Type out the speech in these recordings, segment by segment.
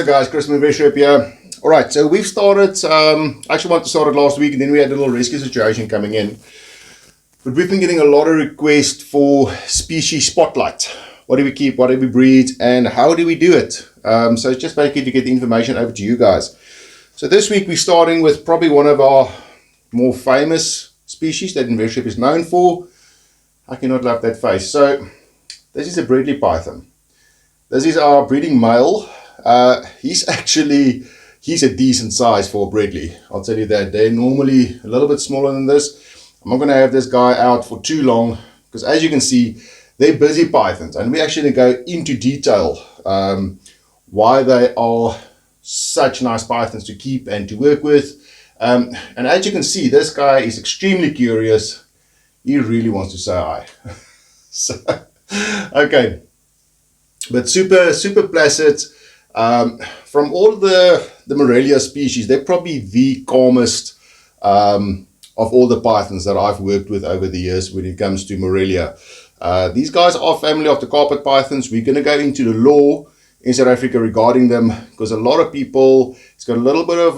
guys, Chris from Invesrep here. Alright, so we've started, I actually wanted to start it last week and then we had a little rescue situation coming in. But we've been getting a lot of requests for species spotlight. What do we keep, what do we breed, and how do we do it? So it's just basically to get the information over to you guys. So this week we're starting with probably one of our more famous species that Invesrep is known for. I cannot love that face. So this is a Bredli python. This is our breeding male. He's a decent size for Bredli. I'll tell you that. They're normally a little bit smaller than this. I'm not going to have this guy out for too long because, as you can see, they're busy pythons, and we're actually going to go into detail why they are such nice pythons to keep and to work with. And as you can see, this guy is extremely curious. He really wants to say hi. So, okay. But super placid. From all the Morelia species, they're probably the calmest of all the pythons that I've worked with over the years when it comes to Morelia. These guys are family of the carpet pythons. We're going to go into the law in South Africa regarding them because a lot of people, it's got a little bit of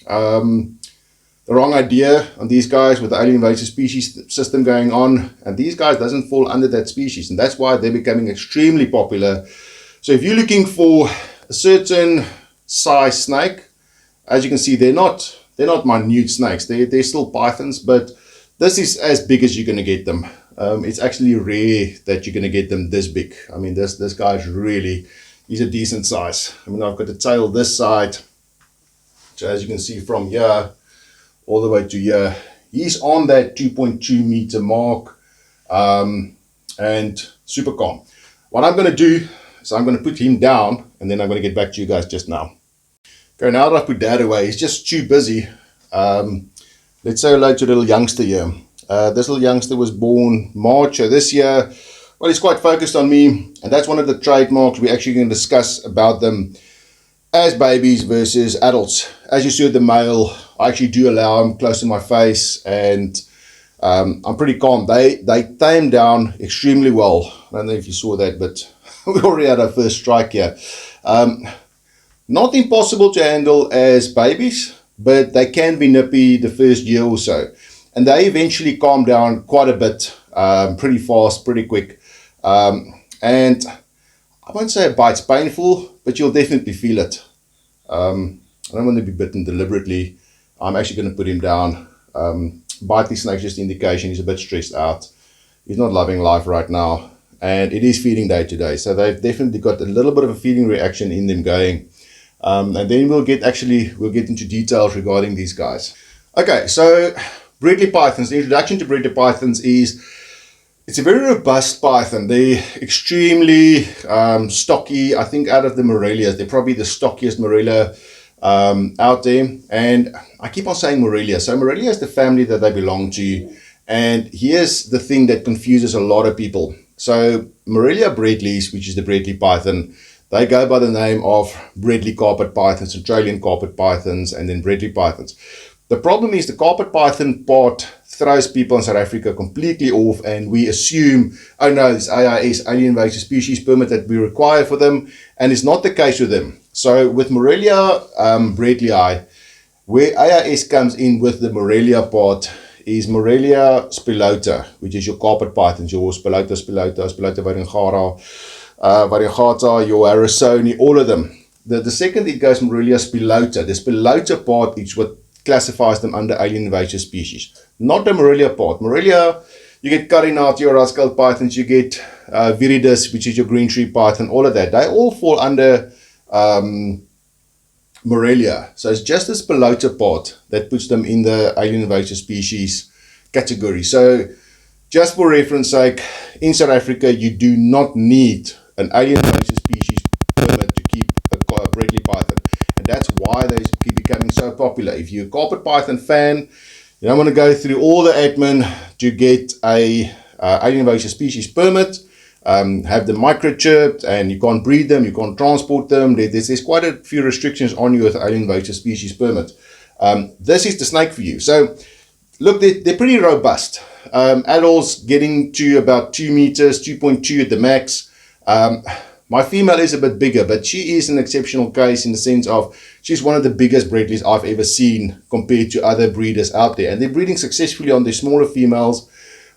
the wrong idea on these guys with the alien invasive species system going on, and these guys doesn't fall under that species, and that's why they're becoming extremely popular. So if you're looking for a certain size snake, as you can see, they're not minute snakes, they're still pythons, but this is as big as you're going to get them. It's actually rare that you're going to get them this big. I mean, this guy's really, he's a decent size. I mean, I've got the tail this side, so as you can see from here all the way to here, he's on that 2.2 meter mark, and super calm. What I'm going to do is I'm going to put him down, and then I'm going to get back to you guys just now. Okay, now that I put Dad away, he's just too busy. Let's say hello to the little youngster here. This little youngster was born March this year. Well, he's quite focused on me, and that's one of the trademarks we're actually going to discuss about them as babies versus adults. As you see with the male, I actually do allow him close to my face, and I'm pretty calm. They tame down extremely well. I don't know if you saw that, but we already had our first strike here. Not impossible to handle as babies, but they can be nippy the first year or so. And they eventually calm down quite a bit, pretty fast, pretty quick. And I won't say a bite's painful, but you'll definitely feel it. I don't want to be bitten deliberately. I'm actually going to put him down. Bite the snake's just indication he's a bit stressed out. He's not loving life right now. And it is feeding day to day. So they've definitely got a little bit of a feeding reaction in them going. And then we'll get into details regarding these guys. Okay, so Bredli pythons. The introduction to Bredli pythons is, it's a very robust python. They're extremely stocky. I think out of the Morelias, they're probably the stockiest Morelia out there. And I keep on saying Morelia. So Morelia is the family that they belong to. And here's the thing that confuses a lot of people. So Morelia Bredlis, which is the Bredli python, they go by the name of Bredli carpet pythons, Australian carpet pythons, and then Bredli pythons. The problem is the carpet python part throws people in South Africa completely off, and we assume, oh no, it's AIS, alien invasive species permit that we require for them, and it's not the case with them. So with Morelia Bredlii, where AIS comes in with the Morelia part, is Morelia spilota, which is your carpet pythons, your spilota variegata, your Harrisoni, all of them. The second it goes Morelia spilota. The spilota part is what classifies them under alien invasive species. Not the Morelia part. Morelia, you get Carinata, your rascal pythons, you get Viridis, which is your green tree python, all of that. They all fall under Morelia. So it's just the spilota part that puts them in the alien invasive species category. So just for reference sake, in South Africa, you do not need an alien invasive species permit to keep a Bredli python. And that's why they keep becoming so popular. If you're a carpet python fan, you don't want to go through all the admin to get a alien invasive species permit. Have them microchipped, and you can't breed them, you can't transport them. There's quite a few restrictions on you with alien invasive species permit. This is the snake for you. So look, they're pretty robust. Adults getting to about 2 meters, 2.2 at the max. My female is a bit bigger, but she is an exceptional case in the sense of she's one of the biggest Bredlis I've ever seen compared to other breeders out there. And they're breeding successfully on the smaller females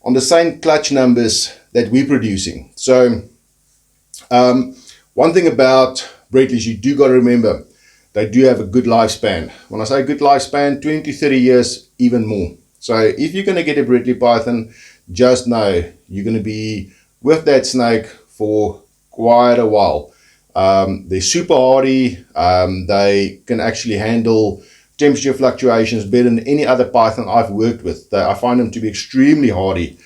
on the same clutch numbers that we're producing. So one thing about Bredlis, you do got to remember, they do have a good lifespan. When I say good lifespan, 20 to 30 years, even more. So if you're going to get a Bredli python, just know you're going to be with that snake for quite a while. They're super hardy. They can actually handle temperature fluctuations better than any other python I've worked with. I find them to be extremely hardy.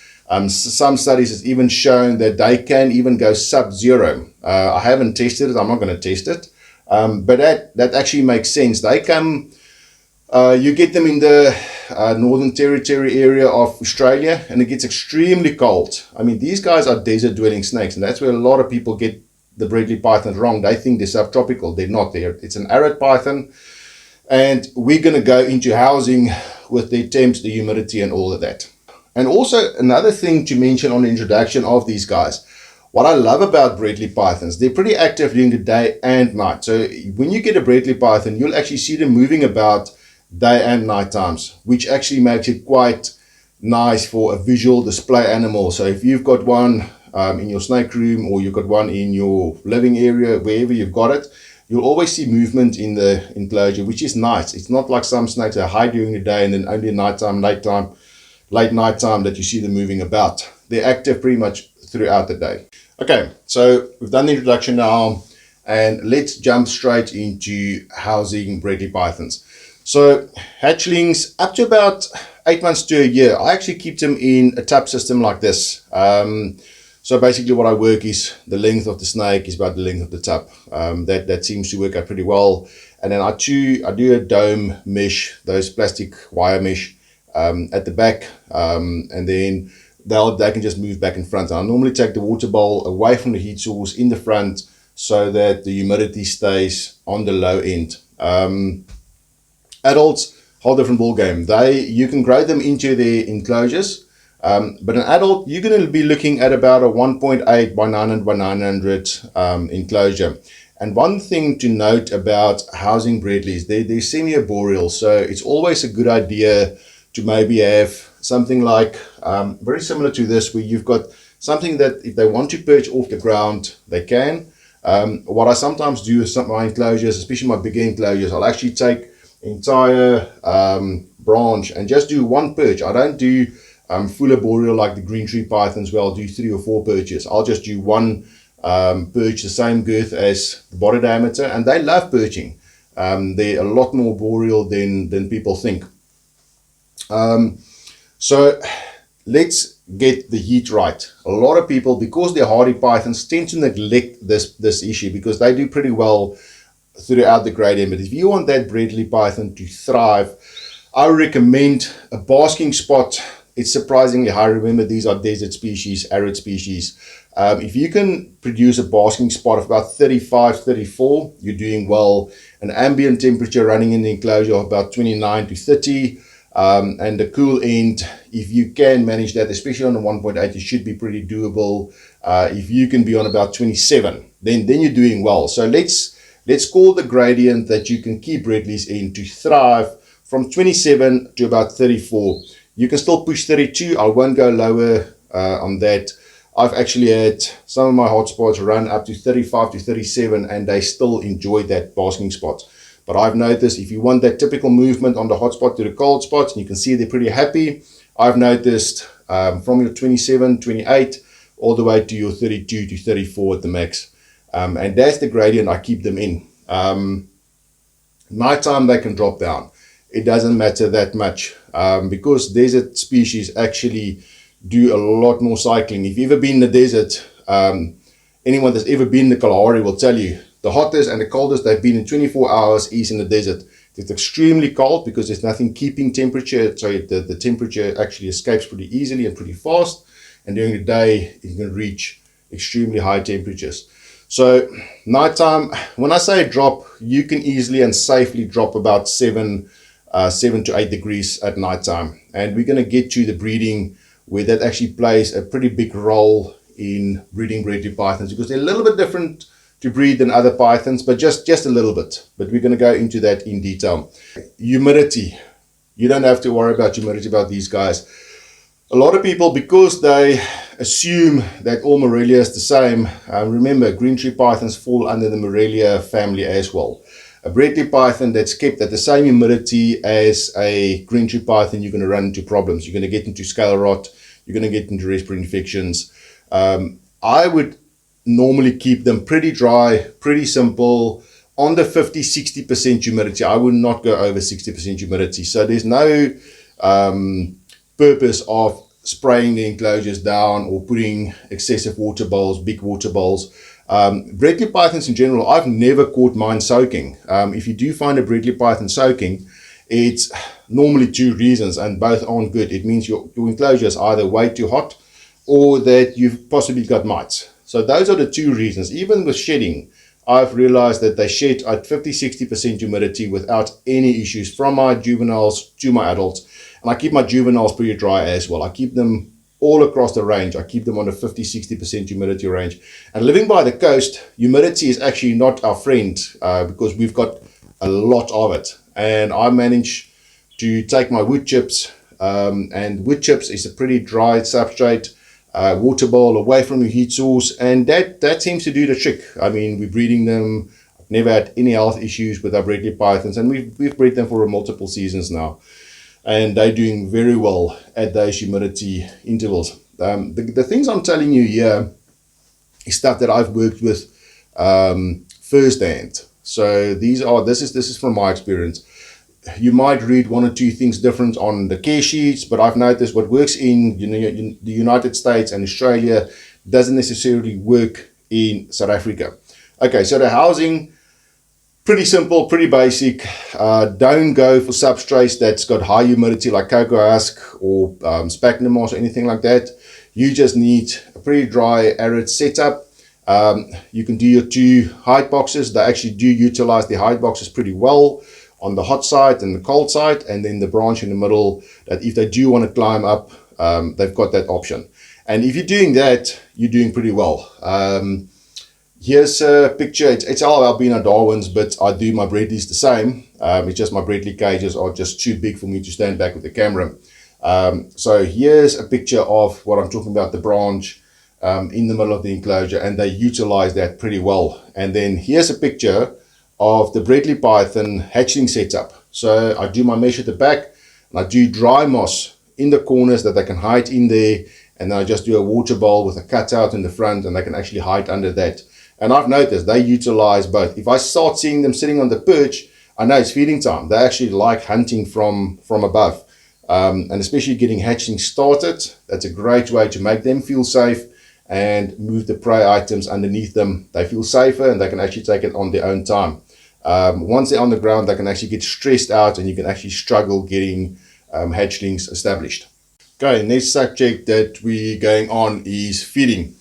Some studies has even shown that they can even go sub-zero. I haven't tested it. I'm not going to test it. But that actually makes sense. They come, you get them in the Northern Territory area of Australia, and it gets extremely cold. I mean, these guys are desert dwelling snakes, and that's where a lot of people get the Bredli pythons wrong. They think they're subtropical. They're not. It's an arid python, and we're going to go into housing with the temps, the humidity, and all of that. And also another thing to mention on the introduction of these guys, what I love about Bredli pythons, they're pretty active during the day and night. So when you get a Bredli python, you'll actually see them moving about day and night times, which actually makes it quite nice for a visual display animal. So if you've got one in your snake room, or you've got one in your living area, wherever you've got it, you'll always see movement in the enclosure, which is nice. It's not like some snakes that hide during the day and then only at nighttime, late night time that you see them moving about. They're active pretty much throughout the day. Okay, so we've done the introduction now, and let's jump straight into housing Bredli pythons. So hatchlings up to about 8 months to a year, I actually keep them in a tub system like this. So basically what I work is the length of the snake is about the length of the tub. That seems to work out pretty well. And then I do a dome mesh, those plastic wire mesh at the back, and then they can just move back in front. And I normally take the water bowl away from the heat source in the front so that the humidity stays on the low end. Adults, whole different ball game. You can grow them into their enclosures, but an adult, you're going to be looking at about a 1.8 by 900 by 900 enclosure. And one thing to note about housing Bredlis, they're semi-arboreal, so it's always a good idea to maybe have something like very similar to this, where you've got something that if they want to perch off the ground, they can. What I sometimes do with some of my enclosures, especially my bigger enclosures, I'll actually take entire branch and just do one perch. I don't do full arboreal like the green tree pythons where I'll do 3 or 4 perches. I'll just do one perch the same girth as the body diameter, and they love perching. They're a lot more arboreal than people think. So let's get the heat right. A lot of people, because they're hardy pythons, tend to neglect this issue because they do pretty well throughout the gradient. But if you want that Bredli python to thrive, I recommend a basking spot. It's surprisingly high. Remember, these are desert species, arid species. If you can produce a basking spot of about 35, 34, you're doing well. An ambient temperature running in the enclosure of about 29 to 30. And the cool end, if you can manage that, especially on the 1.8, it should be pretty doable. If you can be on about 27, then you're doing well. So let's call the gradient that you can keep Bredlis in to thrive from 27 to about 34. You can still push 32. I won't go lower on that. I've actually had some of my hotspots run up to 35 to 37, and they still enjoy that basking spot. But I've noticed if you want that typical movement on the hot spot to the cold spots, and you can see they're pretty happy, I've noticed from your 27, 28, all the way to your 32 to 34 at the max. And that's the gradient I keep them in. Nighttime, they can drop down. It doesn't matter that much because desert species actually do a lot more cycling. If you've ever been in the desert, anyone that's ever been in the Kalahari will tell you, the hottest and the coldest they've been in 24 hours is in the desert. It's extremely cold because there's nothing keeping temperature. So the temperature actually escapes pretty easily and pretty fast. And during the day, it can reach extremely high temperatures. So nighttime, when I say drop, you can easily and safely drop about 7 to 8 degrees at nighttime. And we're going to get to the breeding where that actually plays a pretty big role in breeding Bredli pythons because they're a little bit different to breed than other pythons, but just a little bit. But we're going to go into that in detail. Humidity. You don't have to worry about humidity about these guys. A lot of people, because they assume that all Morelia is the same, remember, green tree pythons fall under the Morelia family as well. A Bredli python that's kept at the same humidity as a green tree python, you're going to run into problems. You're going to get into scale rot. You're going to get into respiratory infections. I would normally keep them pretty dry, pretty simple, on the 50-60% humidity. I would not go over 60% humidity. So there's no purpose of spraying the enclosures down or putting excessive water bowls, big water bowls. Bredli pythons in general, I've never caught mine soaking. If you do find a Bredli python soaking, it's normally two reasons, and both aren't good. It means your enclosure is either way too hot or that you've possibly got mites. So those are the two reasons. Even with shedding, I've realized that they shed at 50-60% humidity without any issues, from my juveniles to my adults. And I keep my juveniles pretty dry as well. I keep them all across the range. I keep them on a 50-60% humidity range. And living by the coast, humidity is actually not our friend because we've got a lot of it. And I manage to take my wood chips, and wood chips is a pretty dry substrate, water bowl away from the heat source, and that seems to do the trick. I mean, we're breeding them. I've never had any health issues with our Bredli pythons, and we've bred them for multiple seasons now. And they're doing very well at those humidity intervals. The things I'm telling you here is stuff that I've worked with firsthand. So this is from my experience. You might read one or two things different on the care sheets, but I've noticed what works in the United States and Australia doesn't necessarily work in South Africa. Okay, so the housing, pretty simple, pretty basic. Don't go for substrates that's got high humidity like cocoa husk or sphagnum moss or anything like that. You just need a pretty dry, arid setup. You can do your two hide boxes. They actually do utilize the hide boxes pretty well on the hot side and the cold side, and then the branch in the middle that if they do want to climb up, they've got that option. And if you're doing that, you're doing pretty well. Here's a picture. It's all albino Darwins, but I do my Bredlis the same. It's just my Bredli cages are just too big for me to stand back with the camera. So here's a picture of what I'm talking about, the branch in the middle of the enclosure, and they utilize that pretty well. And then here's a picture of the Bredli python hatchling setup. So I do my mesh at the back, and I do dry moss in the corners that they can hide in there, and then I just do a water bowl with a cutout in the front, and they can actually hide under that. And I've noticed they utilize both. If I start seeing them sitting on the perch, I know it's feeding time. They actually like hunting from above. And especially getting hatching started, that's a great way to make them feel safe and move the prey items underneath them. They feel safer and they can actually take it on their own time. Once they're on the ground, they can actually get stressed out and you can actually struggle getting hatchlings established. Okay, next subject that we're going on is feeding.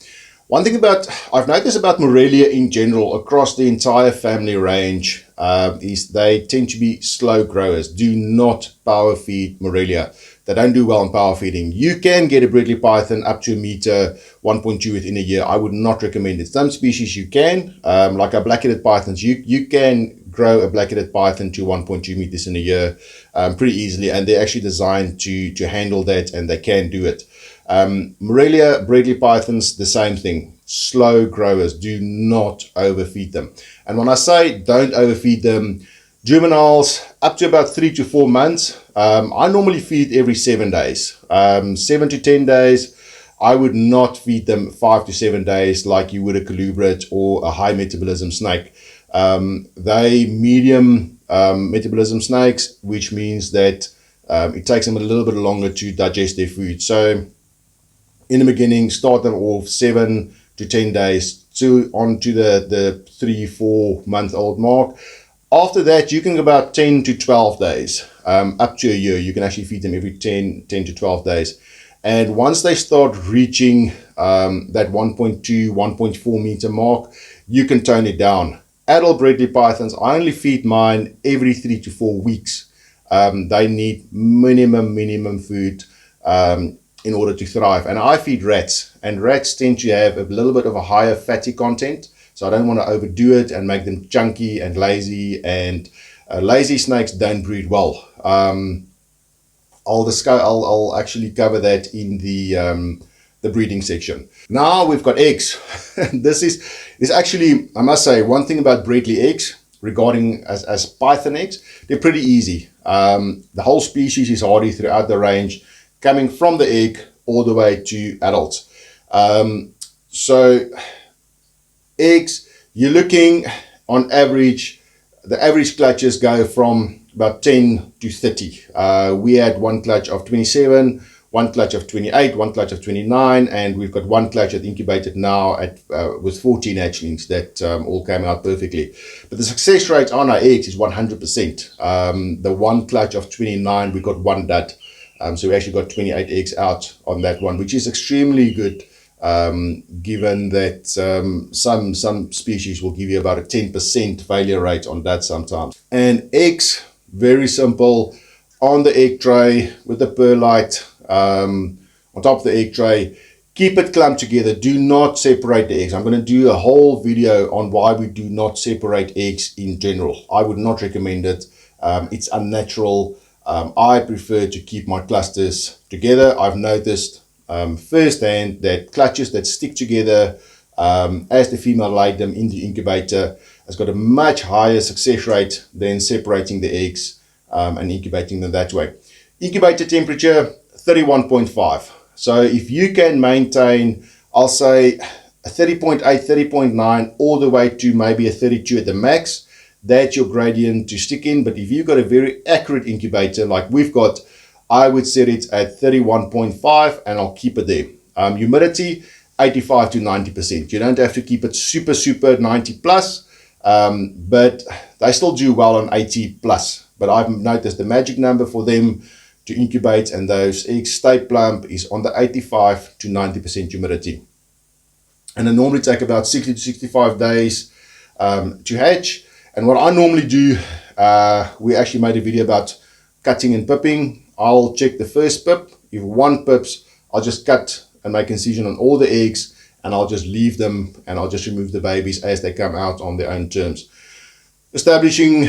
One thing I've noticed about Morelia in general across the entire family range is they tend to be slow growers. Do not power feed Morelia. They don't do well in power feeding. You can get a Bredli python up to 1 meter, 1.2 within a year. I would not recommend it. Some species you can, like our black-headed pythons, you can grow a black-headed python to 1.2 meters in a year pretty easily, and they're actually designed to handle that, and they can do it. Morelia Bredli pythons, the same thing. Slow growers. Do not overfeed them. And when I say don't overfeed them, juveniles up to about 3 to 4 months, I normally feed every 7 days. 7 to 10 days, I would not feed them 5 to 7 days like you would a colubrid or a high metabolism snake. They medium metabolism snakes, which means that it takes them a little bit longer to digest their food. So in the beginning, start them off 7 to 10 days on to the 3-4 month old mark. After that, you can go about 10 to 12 days, up to a year. You can actually feed them every 10 to 12 days. And once they start reaching that 1.2, 1.4 meter mark, you can tone it down. Adult Bredli pythons, I only feed mine every 3 to 4 weeks. They need minimum food. in order to thrive. And I feed rats, and rats tend to have a little bit of a higher fatty content. So I don't want to overdo it and make them chunky and lazy, and lazy snakes don't breed well. I'll actually cover that in the breeding section. Now we've got eggs. This is actually, I must say, one thing about Bredli eggs regarding as python eggs, they're pretty easy. The whole species is hardy throughout the range, coming from the egg all the way to adults. So eggs, you're looking on average, the average clutches go from about 10 to 30. We had one clutch of 27, one clutch of 28, one clutch of 29, and we've got one clutch that incubated now at with 14 hatchlings that all came out perfectly. But the success rate on our eggs is 100%. The one clutch of 29, we got one dud. So we actually got 28 eggs out on that one, which is extremely good, given that some species will give you about a 10% failure rate on that sometimes. And eggs, very simple, on the egg tray with the perlite on top of the egg tray. Keep it clumped together. Do not separate the eggs. I'm going to do a whole video on why we do not separate eggs in general. I would not recommend it. It's unnatural. I prefer to keep my clusters together. I've noticed firsthand that clutches that stick together as the female laid them in the incubator has got a much higher success rate than separating the eggs and incubating them that way. Incubator temperature 31.5. So if you can maintain, I'll say a 30.8, 30.9 all the way to maybe a 32 at the max, that's your gradient to stick in. But if you've got a very accurate incubator like we've got, I would set it at 31.5 and I'll keep it there. Humidity 85 to 90%. You don't have to keep it super 90 plus, but they still do well on 80 plus. But I've noticed the magic number for them to incubate and those eggs stay plump is on the 85 to 90% humidity. And they normally take about 60 to 65 days to hatch. And what I normally do, we actually made a video about cutting and pipping. I'll check the first pip. If one pips, I'll just cut and make incision on all the eggs, and I'll just leave them and I'll just remove the babies as they come out on their own terms. Establishing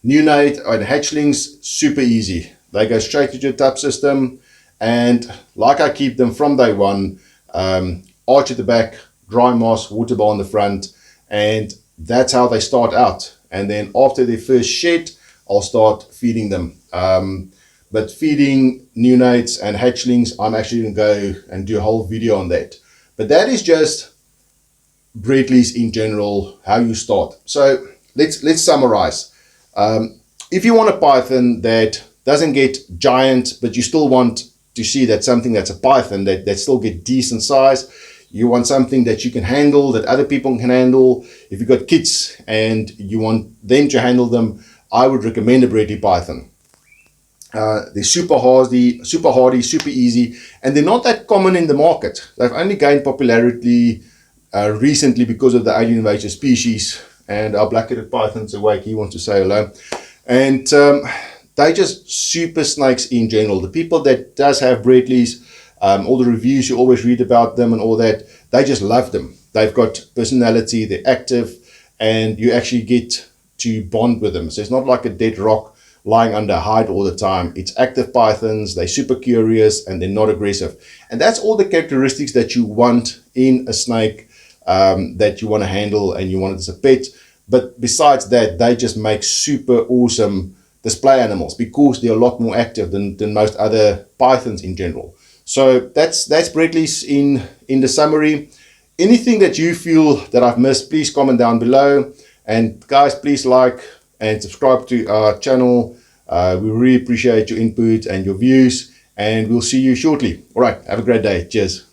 neonate and hatchlings, super easy. They go straight to your tub system, and like I keep them from day one, arch at the back, dry moss, water bowl in the front, and that's how they start out. And then after their first shed, I'll start feeding them. But feeding neonates and hatchlings, I'm actually going to go and do a whole video on that. But that is just Bredlis in general, how you start. So let's summarize. If you want a python that doesn't get giant, but you still want to see that something that's a python that still get decent size, you want something that you can handle, that other people can handle. If you've got kids and you want them to handle them, I would recommend a Bredli python. They're super hardy, super easy, and they're not that common in the market. They've only gained popularity recently because of the alien invasive species. And our black-headed python's awake, he wants to say hello. And they're just super snakes in general. The people that does have Bredlis, all the reviews you always read about them and all that, they just love them. They've got personality, they're active, and you actually get to bond with them. So it's not like a dead rock lying under hide all the time. It's active pythons, they're super curious, and they're not aggressive. And that's all the characteristics that you want in a snake that you want to handle and you want it as a pet. But besides that, they just make super awesome display animals because they're a lot more active than most other pythons in general. So that's Bredlis in the summary. Anything that you feel that I've missed, please comment down below. And guys, please like and subscribe to our channel. We really appreciate your input and your views, and we'll see you shortly. All right, have a great day. Cheers.